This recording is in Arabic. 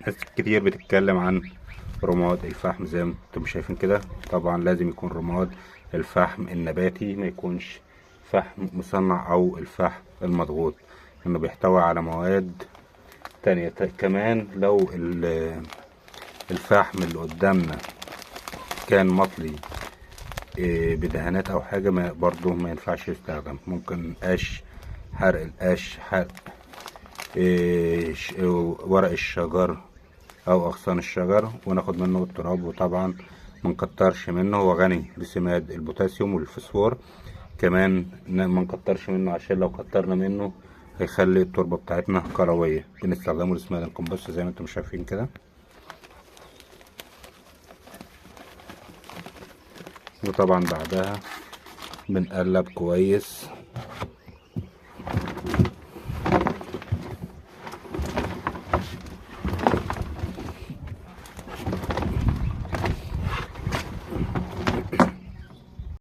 ناس كتير بتتكلم عن رماد الفحم زي ما انتم شايفين كده. طبعا لازم يكون رماد الفحم النباتي، ما يكونش فحم مصنع او الفحم المضغوط، انه بيحتوي على مواد تانية. كمان لو الفحم اللي قدامنا كان مطلي بدهانات او حاجة، ما برضه ما ينفعش يستخدم. ممكن قش، حرق القش، حرق ورق الشجر او اغصان الشجر، وناخد منه التراب. وطبعا منكترش منه، هو غني بسماد البوتاسيوم والفسفور. كمان ما نكترش منه، عشان لو كترنا منه هيخلي التربة بتاعتنا كروية. بنستخدمه لسماد الكمبوست زي ما انتم شايفين كده. وطبعا بعدها بنقلب كويس